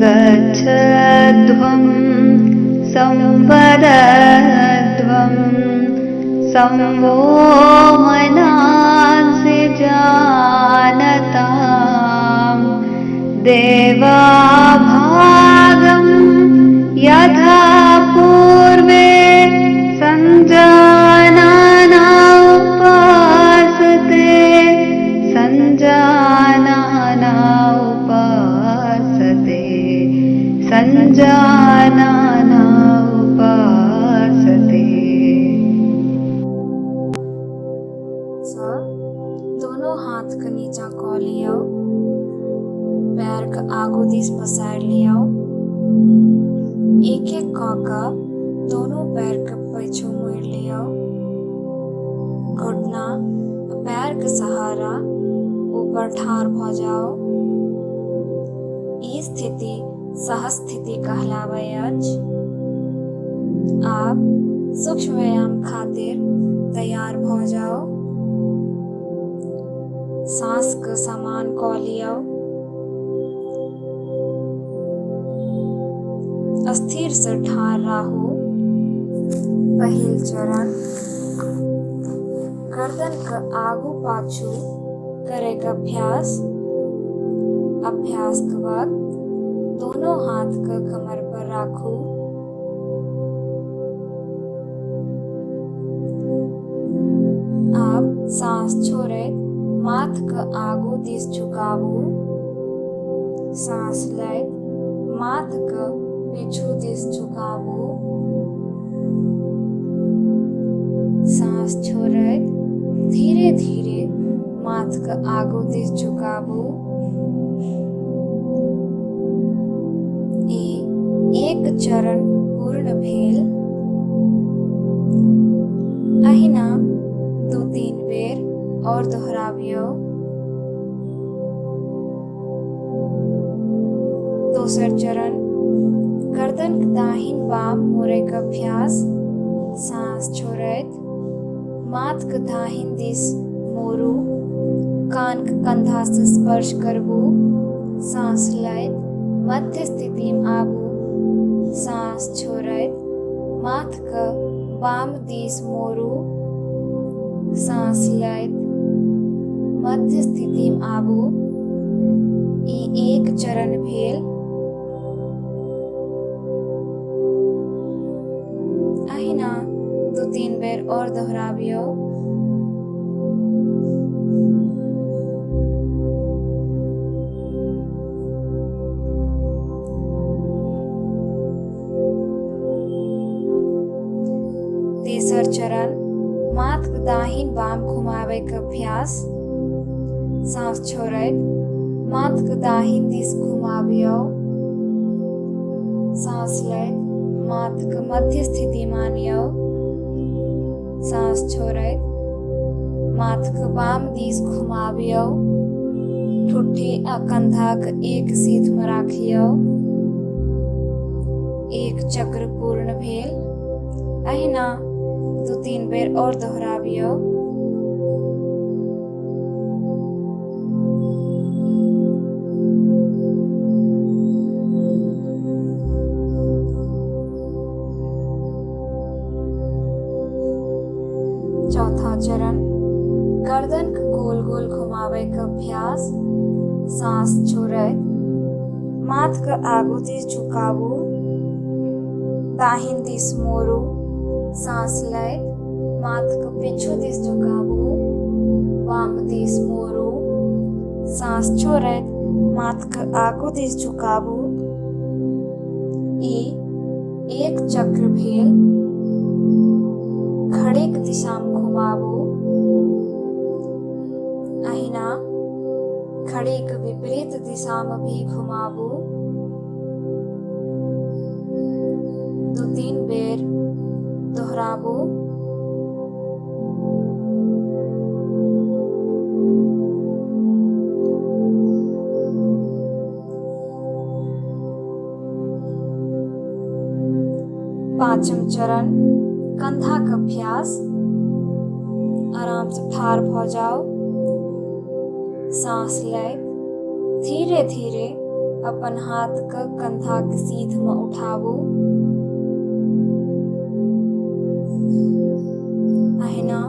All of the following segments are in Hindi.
गच्छध्वं संवदध्वं संवो मनांसि जानताम् देवाभागं यथा पूर्वे सञ्जानना उपासते सञ्जानना उपासते सञ्जानना उपासते। दोनों हाथ का नीचा कौ लियो, पैर का आगू दिस पसार लियो। एक एक कौ का दोनों पैर का पीछू मोड़ लियो। घुटना पैर का सहारा ऊपर ठार हो जाओ। ये स्थिति सहस्थिति कहलावे आज। आप सूक्ष्म व्यायाम खातिर तैयार हो जाओ। सांस का समान कौ लियो। अस्थिर से ठार राहु। पहिल चरण गर्दन का आगू पाछू करे का अभ्यास। अभ्यास के वक्त दोनों हाथ का कमर पर रखो। आप सांस छोड़े माथ का आगू दिस झुकावो। सांस ले माथ का पीछू दिस झुकावो। सांस छोड़े धीरे धीरे माथ का आगू दिस झुकावो। एक चरण पूर्ण भेल। अहिना 2-3 बेर और दोहरावियो। दूसर चरण गर्दन दाहिन बाम मोरे का अभ्यास। सांस छोड़त माथ का दाहिन दिस मोरू। कान का कंधा से स्पर्श करबू। सांस लैत मध्य स्थिति में आबू। सांस छोड़त माथ का बाम दिस मोरू। सांस लैत मध्य स्थिति में आबू। एक चरण भेल। अहिना 2-3 बेर और दोहरावियो। तीसर चरण माथ का दाहिन बाम घुमावे का अभ्यास। सांस छोड़त माथ का दाहिन दिस घुमावियो। सांस ले माथ का मध्य स्थिति मानियो। सांस छोड़त माथ का बाम दिस घुमावियो। ठुट्ठी आ कंधा का एक सीध में राखियो। एक चक्र पूर्ण भेल। अहिना 2-3 बेर और दोहरावियो। चौथा चरण गर्दन का गोल गोल घुमावे का अभ्यास। सांस छोड़त माथ का आगू दिस झुकावो। दाहिन दिस मोरू। सांस ले माथ का पीछू दिस झुकावो। वाम दिस मोरू। सांस छोड़त माथ का आगू दिस झुकावो। एक चक्र भेल। घड़ी की दिशा में घुमावो। अहिना घड़ी के विपरीत दिशा में भी घुमावो। 2-3 बेर दोहरावो। पांचम चरण कंधा का अभ्यास। आराम से ठार हो जाओ। सांस ले धीरे धीरे अपन हाथ क कंधा के सीध में उठाबू। अहिना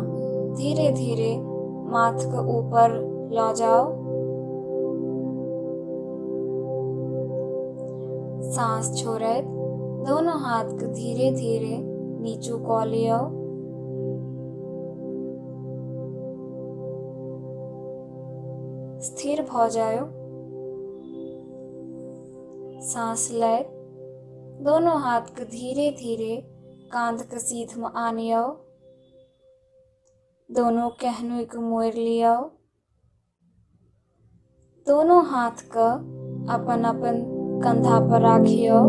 धीरे धीरे माथ के ऊपर ला जाओ। सांस छोड़त दोनों हाथ के धीरे धीरे नीचू कऽ लियो। स्थिर भ जाओ। सांस लैत दोनों हाथ के धीरे धीरे कांध के सीध में आनियो। दोनों केहनुई के मोड़ लियो। दोनों हाथ का अपन अपन कंधा पर राखियो।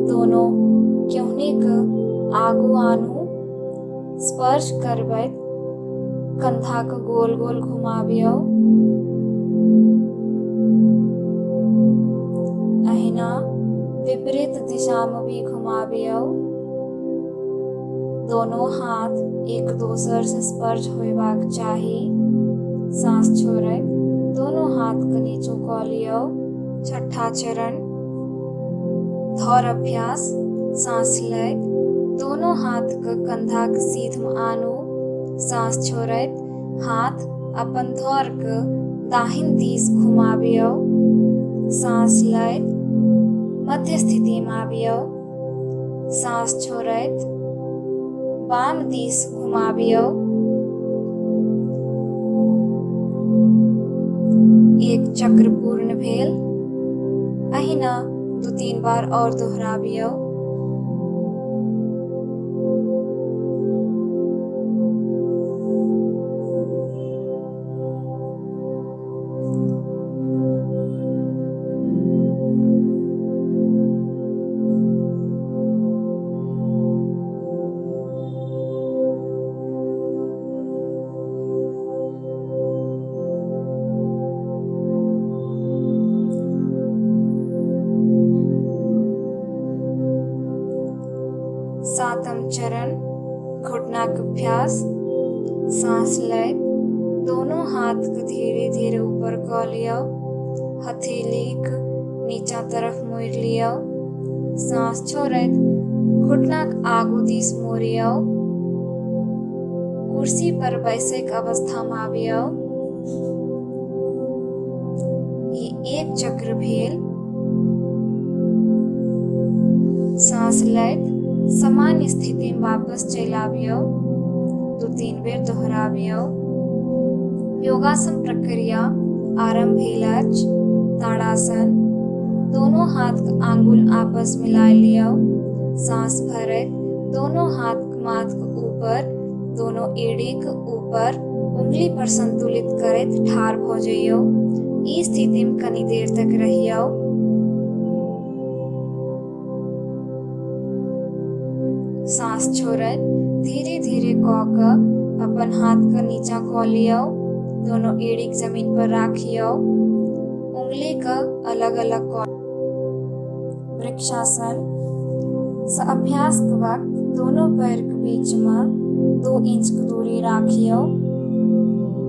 दोनों केहनी के आगू आनू स्पर्श करबैत कंधा के गोल गोल घुमाबियो। अहिना विपरीत दिशा में भी घुमाबियो। दोनों हाथ एक दोसर से स्पर्श होयबाक चाही। सांस छोड़ैत दोनों हाथ के नीचू कऽ लियो। छठा चरण धौर अभ्यास। सांस लैत दोनों हाथ के कंधा के सीध में आनू। सांस छोड़ैत हाथ अपन धौर के दाहिन दिस घुमाबियो। सांस लैत मध्य स्थिति में आबियो। सांस छोड़ैत वाम दिस घुमाबियो। एक चक्र पूर्ण भेल। अहिना 2-3 बार और दोहराबियो। सातम चरण घुटना के अभ्यास। सांस लैत दोनों हाथ के धीरे धीरे ऊपर कऽ लियो। हथेली के नीचा तरफ मोड़ लियो। सांस छोड़ैत घुटना के आगू दिस मोड़ियो। कुर्सी पर बैसे के अवस्था में आबियो। ये एक चक्र भेल। सांस लैत सामान्य स्थिति में वापस चलि आबियो। 2-3 बेर दोहराबियो। योगासन प्रक्रिया आरंभ भेल अछि। ताड़ासन। दोनों हाथ के आंगुल आपस मिला लियो। सांस भरैत दोनों हाथ के माथ के ऊपर, दोनों एड़ी के ऊपर उंगली पर संतुलित करैत ठाढ़ भ जाइयो। ई स्थिति में कनी देर तक रहियो। सांस छोड़ैत धीरे धीरे कऽ कऽ अपन हाथ के नीचा कऽ लियो। दोनों एड़ी के जमीन पर राखियो। उंगली के अलग अलग कऽ। वृक्षासन। अभ्यास के वक्त दोनों पैर के बीच में 2 इंच की दूरी राखियो।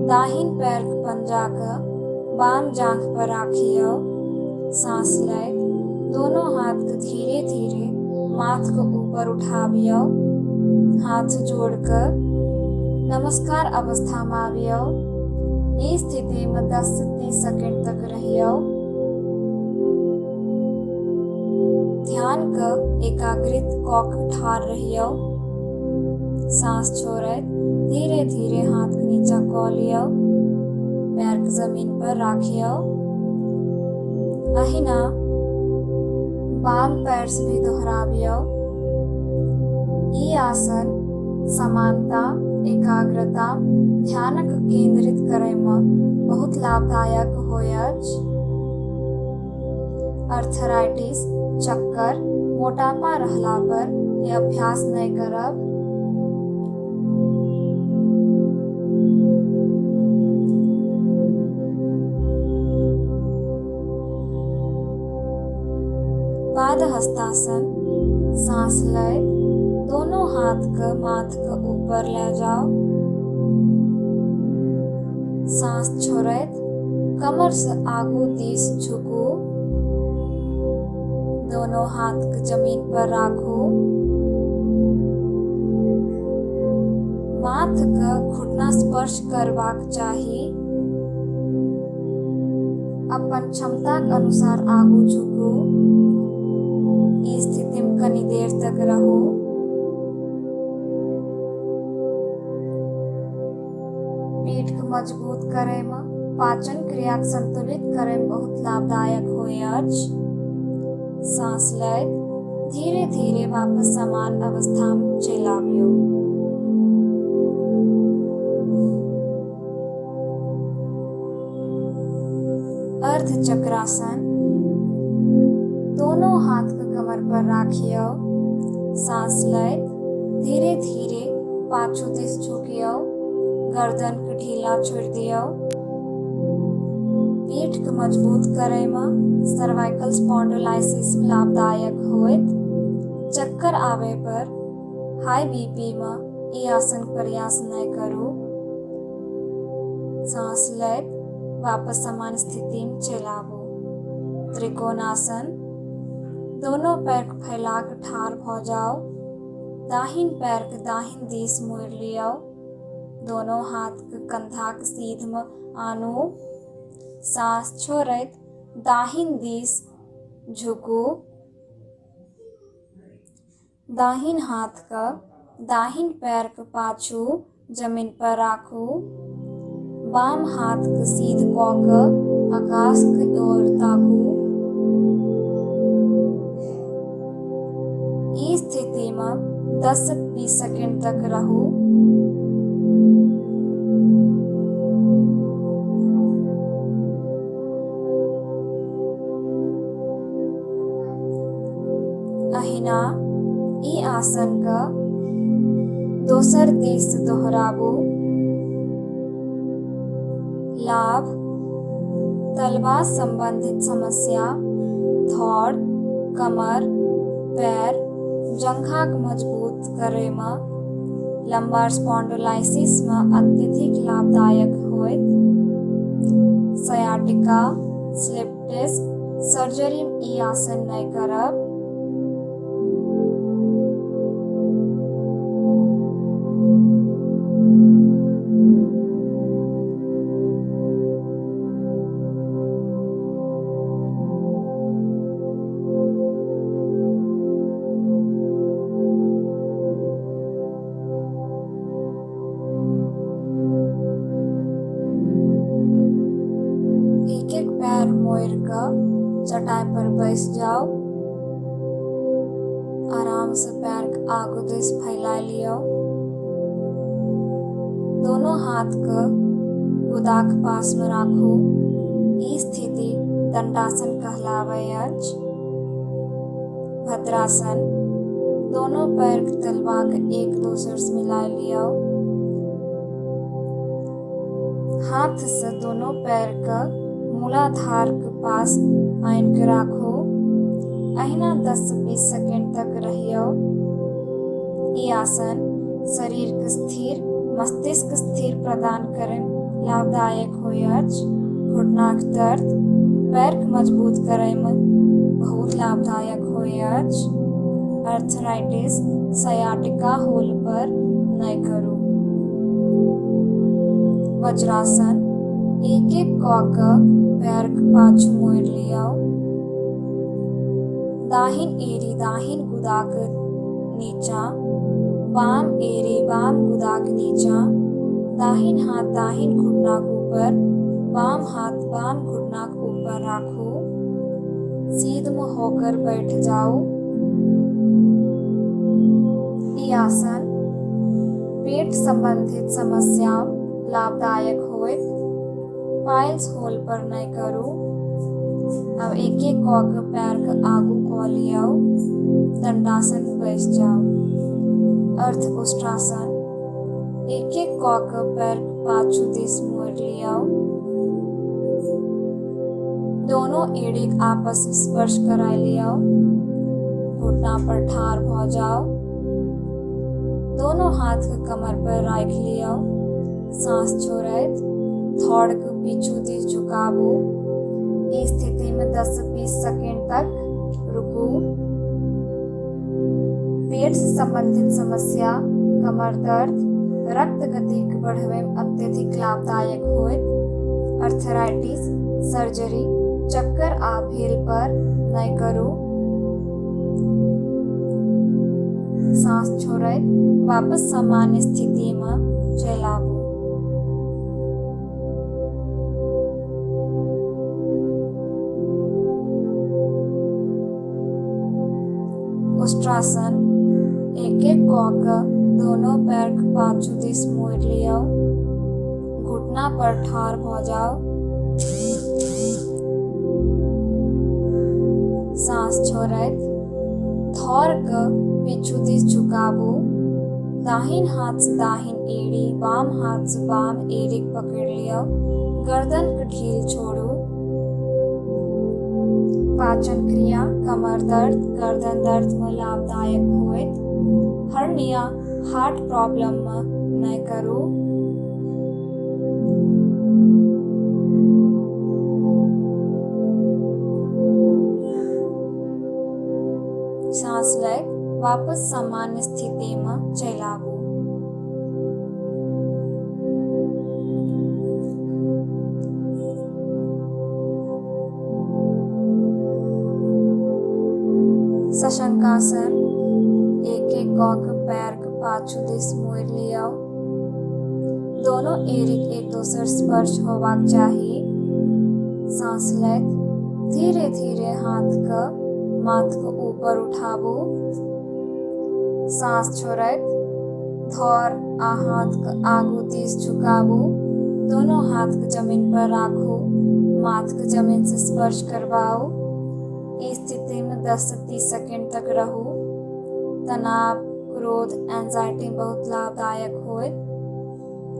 दाहिन पैर के पंजा के बाम जांघ पर राखियो। सांस लैत दोनों हाथ के धीरे धीरे माथ के ऊपर उठाबियो। हाथ जोड़कर नमस्कार अवस्था में आबियो। इस स्थिति में 10 से 30 सेकंड तक रहियो। ध्यान का एकाग्रित कऽ के ठाढ़ रहियो। सांस छोड़ैत धीरे धीरे हाथ के नीचा कऽ लियो। पैर के जमीन पर राखियो। अहिना बाम पैर से भी दोहराबियो। ई आसन समानता, एकाग्रता, ध्यान के केंद्रित करय में बहुत लाभदायक होय अछि। अर्थराइटिस, चक्कर, मोटापा रहला पर यह अभ्यास नहीं करब। पाद हस्तासन। सांस लैत दोनों हाथ के माथ के ऊपर ले जाओ। सांस छोड़ैत कमर से आगू दिस झुकू। दोनों हाथ के जमीन पर राखू। माथ का घुटना स्पर्श करबाक चाही। अपन क्षमता के अनुसार आगू झुकू। ई स्थिति में कनी देर तक रहू। पीठ के मजबूत करे में, पाचन क्रिया के संतुलित करे में बहुत लाभदायक होय अछि। सांस लैत धीरे धीरे वापस समान अवस्था में चलि आबियौ। अर्ध चक्रासन। दोनों हाथ के कमर पर राखियो। सांस लैत धीरे धीरे पाछू दिस झुकियो। गर्दन के ढीला छोड़ दियो। पीठ के मजबूत करे में सर्वाइकल स्पॉन्डिलोलिसिस लाभदायक होइत। चक्कर आवे पर हाई बीपी में ई आसन प्रयास नहीं करू। सांस लैत वापस समान स्थिति में चलि आबू। त्रिकोणासन। दोनों पैर के फैला के ठाढ़ भ जाओ। दाहिन पैर के दाहिन दिस मोड़ लियो। दोनों हाथ के कंधा के सीध में आनू। सांस छोड़ैत दाहिन दिस झुकू। दाहिन हाथ का दाहिन पैर के पाछू जमीन पर राखू। बाम हाथ के सीध क के आकाश के ओर ताकू। ई स्थिति में 10 से 20 सेकंड तक रहू। अहिना ई आसन का दोसर दिस दोहराबू। लाभ: तलवा संबंधित समस्या, धड़, कमर, पैर, जंघा के मजबूत करे में, लंबार स्पॉन्डिलोलिसिस में अत्यधिक लाभदायक होइत। सयाटिका, स्लिप डिस्क सर्जरी में ई आसन नहीं करब। एक पैर मोड़ कर चटाई पर बैस जाओ। आराम से पैर के आगू दिस फैला लियो। दोनों हाथ के गुदा के पास में राखू। ई स्थिति दंडासन कहलावे अछि। भद्रासन। दोनों पैर के तलवा के एक दूसरे से मिला लियो। हाथ से दोनों पैर का मूलाधार के पास आन के राखो। अहिना 10 से 20 सेकंड तक रहियो। ई आसन शरीर के स्थिर, मस्तिष्क स्थिर प्रदान करे लाभदायक होय अछि। घुटना के दर्द, पैर के मजबूत करे में बहुत लाभदायक होय अछि। आर्थराइटिस, सयाटिका होल पर नहीं करू। वज्रासन। एक एक क पैर के पाछू मोड़ लियो। दाहिन एड़ी दाहिन गुदा के नीचा, बाम एड़ी बाम गुदा के नीचा। दाहिन हाथ दाहिन घुटना के ऊपर, बाम हाथ बाम घुटना के ऊपर राखो। सीध में होकर बैठ जाओ। ई आसन पेट संबंधित समस्या लाभदायक होइत। पाइल्स होल पर नहीं करू। अब एक एक क पैर के आगू क लियो। दंडासन बैस जाओ। अर्ध उष्ट्रासन। एक एक क पैर के पाछू दिस मोड़ लियो। दोनों एड़ी आपस में स्पर्श करा लियो। घुटना पर ठाढ़ भ जाओ। दोनों हाथ के कमर पर राख लियो। सांस छोड़ैत धड़ के पीछू दिस झुकाबू। इस स्थिति में 10 से 20 सेकंड तक रुकू। पेट से संबंधित समस्या, कमर दर्द, रक्त गति के बढ़वे में अत्यधिक लाभदायक होइत, अर्थराइटिस, सर्जरी, चक्कर आ भेल पर नहीं करू। सांस छोड़ैत वापस सामान्य स्थिति में चलि आबू। उष्ट्रासन एक एक कऽ कऽ दोनों पैर के पाछू दिस मोड़ि लियौ, घुटना पर ठाढ़ भऽ जाओ। सांस छोड़ैत थौर के पीछू दिस झुकाबू, दाहिन हाथ से दाहिन एड़ी, बाम हाथ से बाम एड़ी पकड़ लियो, गर्दन के ढील छोड़ू। पाचन क्रिया, कमर दर्द, गर्दन दर्द में लाभदायक होइत, हर्निया, हार्ट प्रॉब्लम में नहीं करू। सांस लैत वापस सामान्य स्थिति में चलि आबू। शशंकासन एक एक कऽ के पैर के पाछू दिस मोड़ि लियौ, दोनों एड़ी एक दोसर स्पर्श होबाक चाही। सांस लैत धीरे धीरे हाथ के माथ के ऊपर उठाबू। सांस छोड़ैत थौर आ हाथ के आगू दिस झुकाबू, दोनों हाथ के जमीन पर राखू, माथ के जमीन से स्पर्श करवाओ। इस स्थिति में 10 से 30 सेकंड तक रहू। तनाव, क्रोध, एंजाइटी बहुत लाभदायक होइत,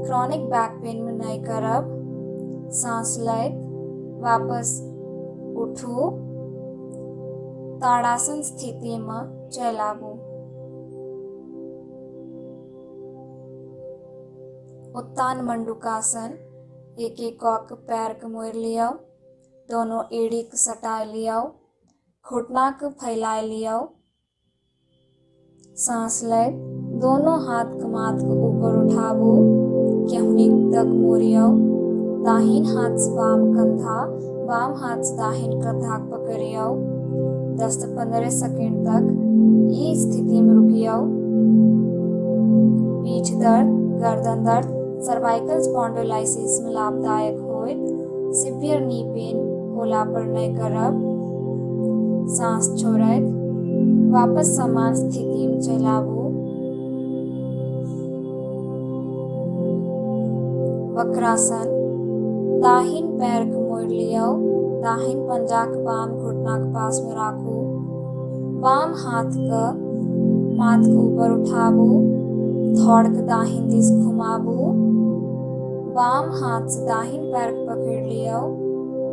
क्रॉनिक बैक पेन में नहीं करब। सांस लैत वापस उठू, ताड़ासन स्थिति में चलि आबू। उत्तान मंडूकासन एक एक कऽ के पैर के मोड़ि लियौ, दोनों एड़ी के सटाए लियौ, घुटना के फैलाए लियौ। सांस लैत दोनों हाथ के माथ के ऊपर उठाबू, केहनी तक मोड़ियौ, दाहिन हाथ से बाम कंधा, बाम हाथ से दाहिन कंधा पकड़ियौ। 10 से 15 सेकंड तक इस स्थिति में रुकियौ। पीठ दर्द, गर्दन दर्द, सर्वाइकल स्पॉन्डिलोलाइसिस में लाभदायक होइत, सिवियर नी पेन होला पर नहीं करब। सांस छोड़ैत वापस समान स्थिति में चलि आबू। वक्रासन दाहिन पैर के मोड़ि लियौ, दाहिन पंजा के बाम घुटना के पास में राखू, बाम हाथ के माथ के ऊपर उठाबू, थौड़ के दाहिन दिस घुमाबू। बाम हाथ से दाहिन पैर के पकड़ लियौ,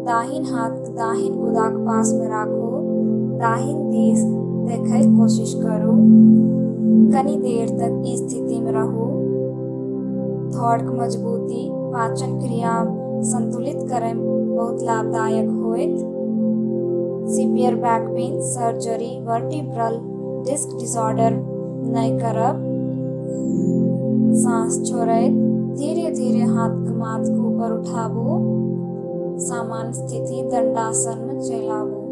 दाहिन हाथ के दाहिन गुदा के पास में राखू, दाहिन दिस देखै कोशिश करू। कनी देर तक इस स्थिति में रहू। थौड़ के मजबूती पाचन क्रिया संतुलित करे में बहुत लाभदायक होइत। Severe back pain, surgery, vertebral disc disorder नहीं करब। सांस छोड़ैत धीरे धीरे हाथ के माथ के ऊपर उठाबू, सामान्य स्थिति दंडासन में चलि आबू।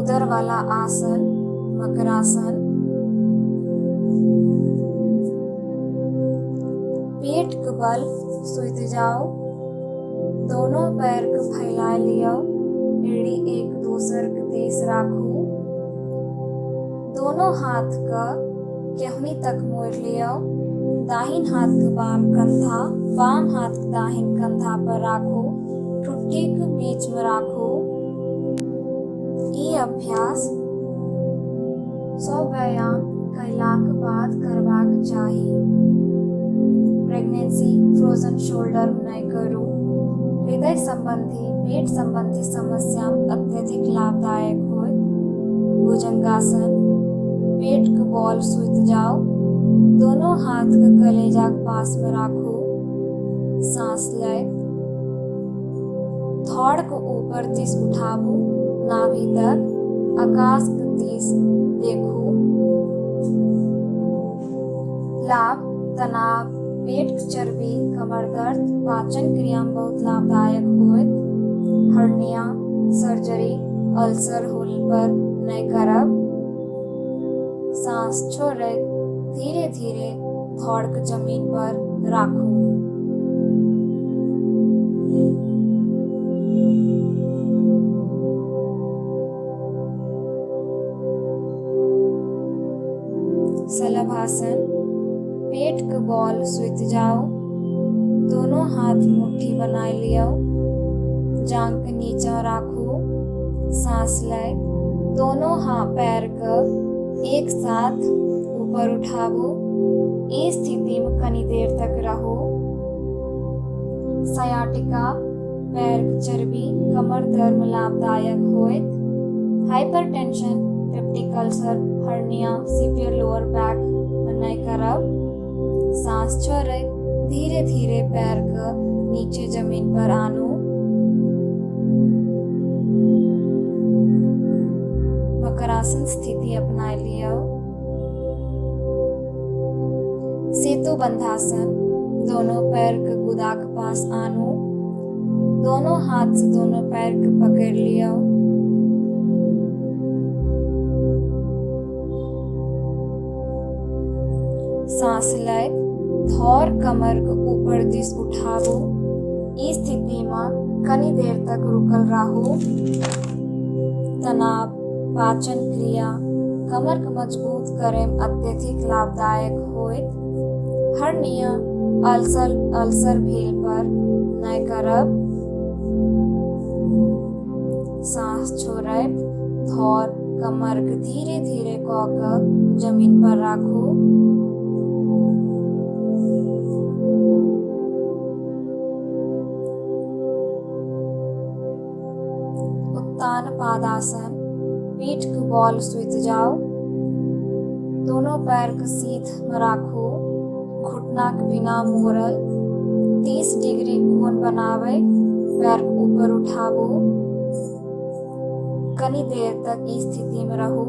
उदर वाला आसन, मकरासन। पेट के बल सुइत जाओ, दोनों पैर के फैला लियो, एड़ी एक दूसर के दिस राखू, दोनों हाथ का केहनी तक मोड़ लियो, दाहिन हाथ के बाम कंधा, बाम हाथ के दाहिन कंधा पर राखू, ठुड्डी के बीच में राखू। ई अभ्यास व्यायाम कयलाक बाद करबाक चाही। प्रेगनेंसी, फ्रोजन शोल्डर नहीं करू। हृदय संबंधी, पेट संबंधी समस्या अत्यधिक लाभदायक होय। भुजंगासन, पेट के बॉल सुइत जाओ, दोनों हाथ के कलेजा के पास में राखू, सांस ले, थौड़ को ऊपर दिस उठाबू, नाभि तक, आकाश के दिस देखू। लाभ तनाव, पेट के चर्बी, कमर दर्द, पाचन क्रिया में बहुत लाभदायक होइत। हर्निया, सर्जरी, अल्सर होल पर नहीं करब। सांस छोड़ैत धीरे धीरे धड़ के जमीन पर राखू। शलभासन, पेट के बॉल सुत जाओ। दोनों हाथ मुट्ठी बनाए लियो। जांग के नीचा राखू। सांस ले। दोनों हाथ पैर के एक साथ ऊपर उठाबू। इस स्थिति में कनी देर तक रहो। सयाटिका, पैर के चर्बी, कमर दर्द में लाभदायक होइत। Hypertension, peptic ulcer, hernia, severe lower back में नहीं करब। सांस छोड़े धीरे धीरे पैर के नीचे जमीन पर आनू। मकरासन स्थिति अपना लियो। सेतु बंधासन, दोनों पैर के गुदा के पास आनू। दोनों हाथ से दोनों पैर के पकड़ लियो। सांस ले। धौर कमर के ऊपर दिस उठाबू। इस स्थिति में कनी देर तक रुकल रहू। तनाव, पाचन क्रिया, कमर के मजबूत करे में अत्यधिक लाभदायक होइत। हर्निया, अल्सर भेल पर नहीं करब। सांस छोड़े धौर कमर के धीरे धीरे क के जमीन पर राखू। उत्तान पादासन, पीठ के बॉल सुत जाओ। दोनों पैर के सीध में राखू। घुटना के बिना मोड़ल। 30 डिग्री कोण बनावे। पैर के ऊपर उठाबू। कनी देर तक इस स्थिति में रहू।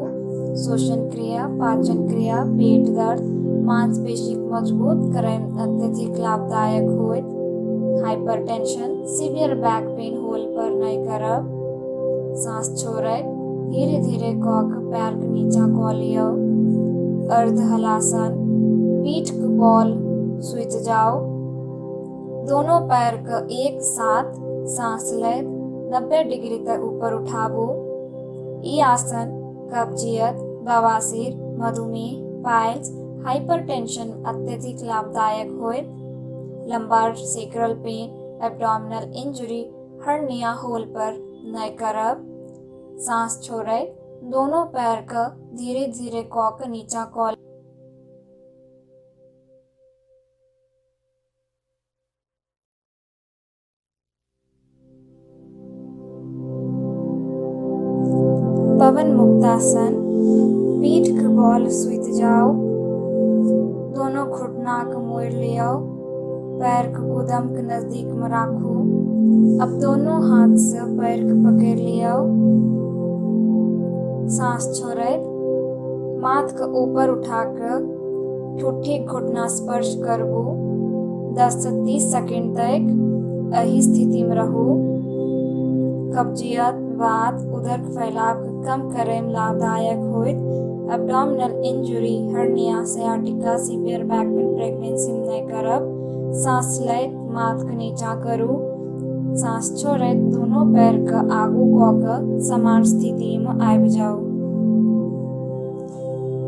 श्वसन क्रिया, पाचन क्रिया, पेट दर्द, मांसपेशी को मजबूत करे में अत्यधिक लाभदायक होइत। हाइपरटेंशन, सीवियर बैक पेन होल पर नहीं करब। सांस छोड़े धीरे धीरे क के पैर के नीचा क लियो। अर्ध हलासन, पीठ के बॉल सुत जाओ। दोनों पैर के एक साथ सांस ले 90 डिग्री तक ऊपर उठाबू। ई आसन कब्जियत, बवासीर, मधुमेह, पाइल्स, हाइपरटेंशन अत्यधिक लाभदायक होइत। Lumbar sacral pain, abdominal injury, hernia होल पर नहीं करब। सांस छोड़े दोनों पैर का धीरे धीरे क के नीचा क। पवन मुक्तासन, पीठ के बॉल सुत जाओ। दोनों घुटना के मोड़ लियो। पैर के गुदम के नजदीक में राखू। अब दोनों हाथ से पैर के पकड़ लियो। सांस छोड़े माथ के ऊपर उठाकर ठुट्ठी घुटना स्पर्श करबू। 10 से 30 सेकंड तक यही स्थिति में रहू। कब्जियत, वात, उदर के फैलाव के कम करे में लाभदायक होइत। Abdominal injury, hernia, sciatica, severe back pain pregnancy में नहीं करब। सांस ले माथ के नीचा करू। सांस छोड़े दोनों पैर का आगू क के समान स्थिति में आबि जाओ।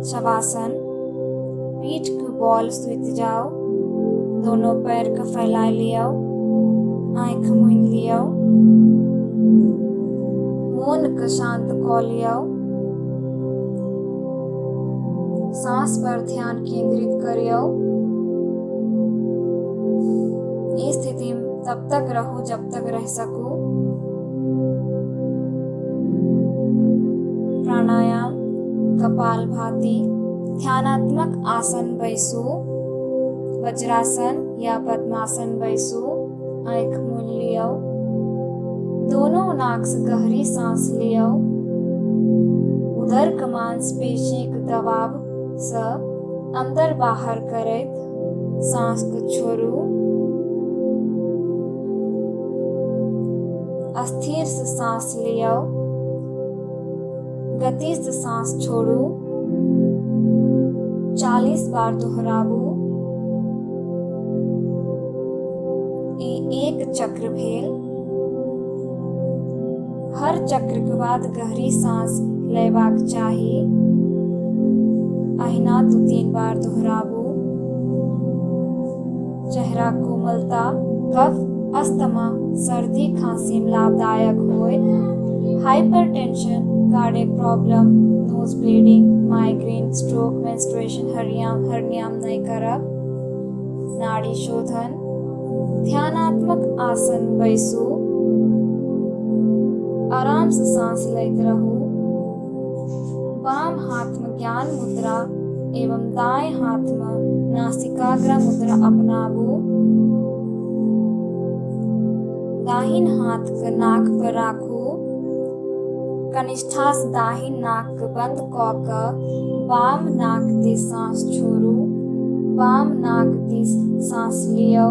शवासन, पीठ के बॉल सुत जाओ। दोनों पैर के फैला लियो। आंख मूंद लियो। मन के शांत क लियो। सांस पर ध्यान केंद्रित करियो। इस स्थिति में तब तक रहो जब तक रह सकूं। प्राणायाम, कपालभाति, ध्यानात्मक आसन बैसू। वज्रासन या पद्मासन बैसू। आंख मूंद लियो। दोनों नाक से गहरी सांस लियो। उदरक मांसपेशीक दबाव सँ अंदर बाहर करैत सांस छोड़ू। स्थिर से सांस लियो, गति से सांस छोड़ू। 40 बार दोहराबू। ई एक चक्र भेल। हर चक्र के बाद गहरी सांस लेबाक चाही। अहिना 2-3 बार दोहराबू। चेहरा कोमलता, कफ, अस्थमा, सर्दी, खांसी में लाभदायक होय। Hypertension, cardiac problem, nose bleeding, migraine, stroke, menstruation, hernia नहीं करब। नाड़ी शोधन, ध्यानात्मक आसन बैसू। आराम से सांस लैत रहू। बाम हाथ में ज्ञान मुद्रा एवं दाएं हाथ में नासिकाग्र मुद्रा अपनाबू। दाहिन हाथ के नाक पर राखू। कनिष्ठा से दाहिन नाक के बंद क के बाम नाक दिस सांस छोड़ू। बाम नाक दिस सांस लियो।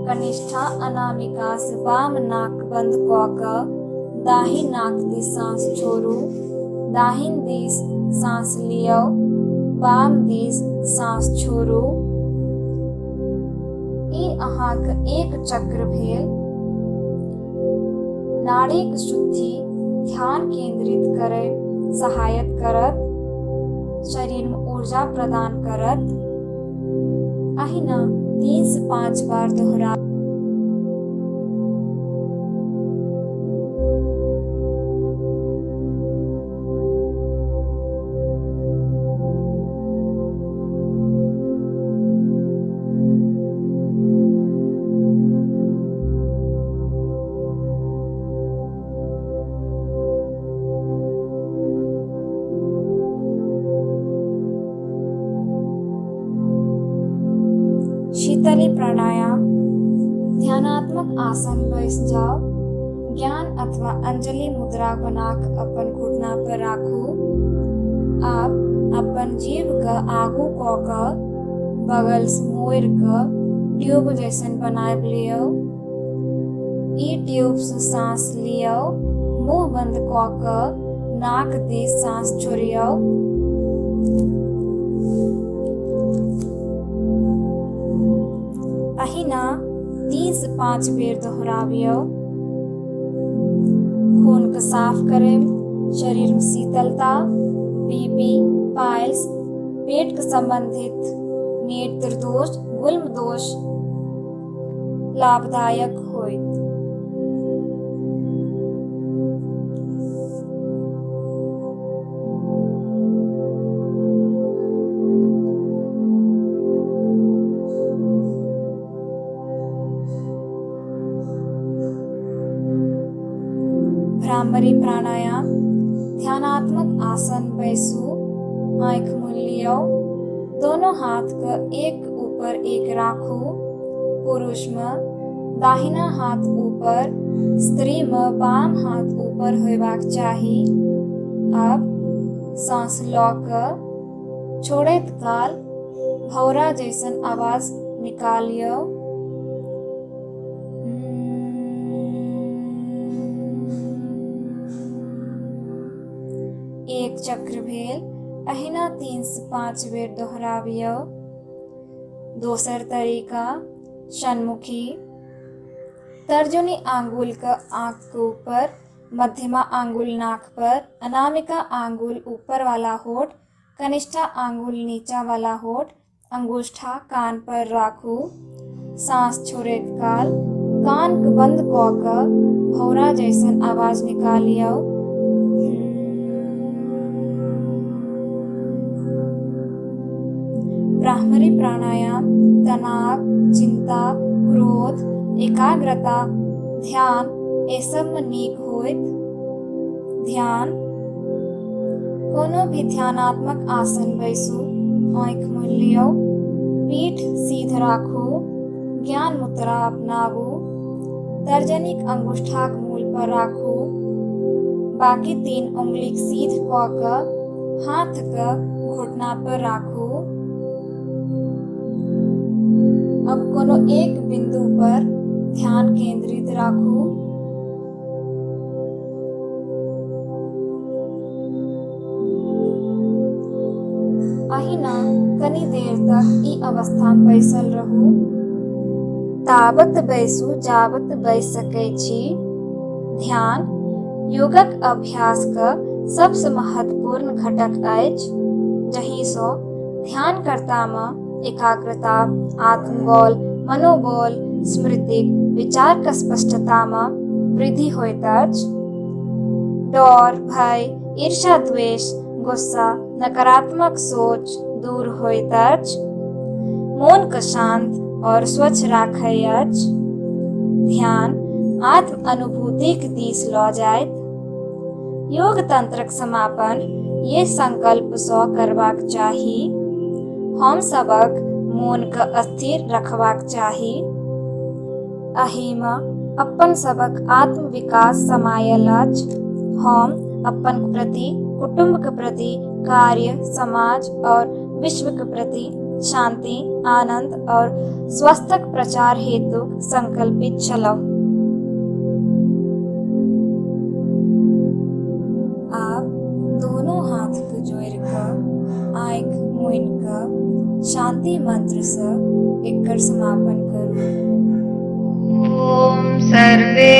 कनिष्ठा अनामिका से बाम नाक बंद क के दाहिन नाक दिस सांस छोड़ू। दाहिन दिस सांस लियो। बाम दिस सांस छोड़ू। ई अहाँक एक चक्र भेल। नाड़ीक शुद्धि, ध्यान केंद्रित करे सहायता करत, शरीर में ऊर्जा प्रदान करत। अहिना 3 से 5 बार दोहरा। शीतली प्राणायाम, ध्यानात्मक आसन बैस जाओ। ज्ञान अथवा अंजलि मुद्रा बनाकर अपन घुटना पर राखू। आप अपन जीभ के आगू क के बगल से मोड़ के ट्यूब जैसन बनाए लियो। ई ट्यूब से सांस लियो। मुंह बंद क के नाक दिस सांस छोड़ियो। अहिना 3 से 5 बेर दोहराबियो। खून के साफ करे, शरीर में शीतलता, बीपी, पाइल्स, पेट के संबंधित नेत्र दोष, गुल्म दोष लाभदायक होइत। भ्रामरी प्राणायाम, ध्यानात्मक आसन बैसू। आंख मूंद लियो। दोनों हाथ के एक ऊपर एक राखू। पुरुष में दाहिना हाथ ऊपर, स्त्री में बाम हाथ ऊपर होबाक चाही। अब सांस लऽ कऽ छोड़ैत काल भौरा जैसन आवाज निकालियो। एक चक्र भेल। अहिना 3 से 5 बेर दोहराबियो। दोसर तरीका, षण्मुखी, तर्जनी आंगुल के आंख के ऊपर, मध्यमा आंगुल नाक पर, अनामिका आंगुल ऊपर वाला होठ, कनिष्ठा आंगुल नीचा वाला होठ, अंगूठा कान पर राखू। सांस छोड़ैत काल कान के बंद क के भौरा जैसन आवाज निकालियो। भ्रामरी प्राणायाम तनाव, चिंता, क्रोध, एकाग्रता, ध्यान ए सब में नीक होइत। ध्यान, कोनो भी ध्यानात्मक आसन बैसू। आँख मूंद लियो। पीठ सीध राखू। ज्ञान मुद्रा अपनाबू। तर्जनीक अंगूठाक मूल पर राखू। बाकी 3 उंगली सीध क के हाथ के घुटना पर राखू। अब कोनो एक बिंदु पर ध्यान केंद्रित राखू। अहिना कनी देर तक ई अवस्था में बैसल रहू। ताबत बैसू जाबत बैस सकै छी। ध्यान योगक अभ्यास का सबसे महत्वपूर्ण घटक अछि, जहि सँ ध्यानकर्ता में एकाग्रता, आत्मबल, मनोबल, स्मृति, विचार का स्पष्टता में वृद्धि होइत अछि। डर, भय, ईर्ष्या, द्वेष, गुस्सा, नकारात्मक सोच दूर होइत अछि। मन के शांत और स्वच्छ राखै अछि। ध्यान आत्म अनुभूति के दिस लऽ जायत। योग तंत्रक समापन ये संकल्प सँ करबाक चाही, हम सबक मन के स्थिर रखबाक चाही। एहि में अपन सबक आत्म विकास समायल अछि। हम अपन प्रति, कुटुंब के प्रति, कार्य, समाज और विश्व के प्रति शांति, आनंद और स्वस्थक प्रचार हेतु संकल्पित छलहुँ। आप दोनों हाथ के जोड़ के आँख मूनि के शांति मंत्र से एकर समापन करू। ॐ सर्वे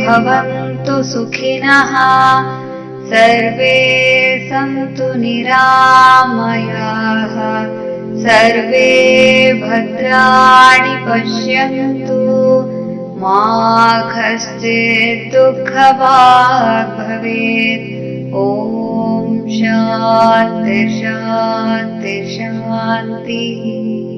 भवन्तु सुखिनः, सर्वे सन्तु निरामयाः, सर्वे भद्राणि पश्यन्तु, मा कश्चित् दुःखभाग् भवेत्। ॐ शान्ति शान्ति शान्तिः।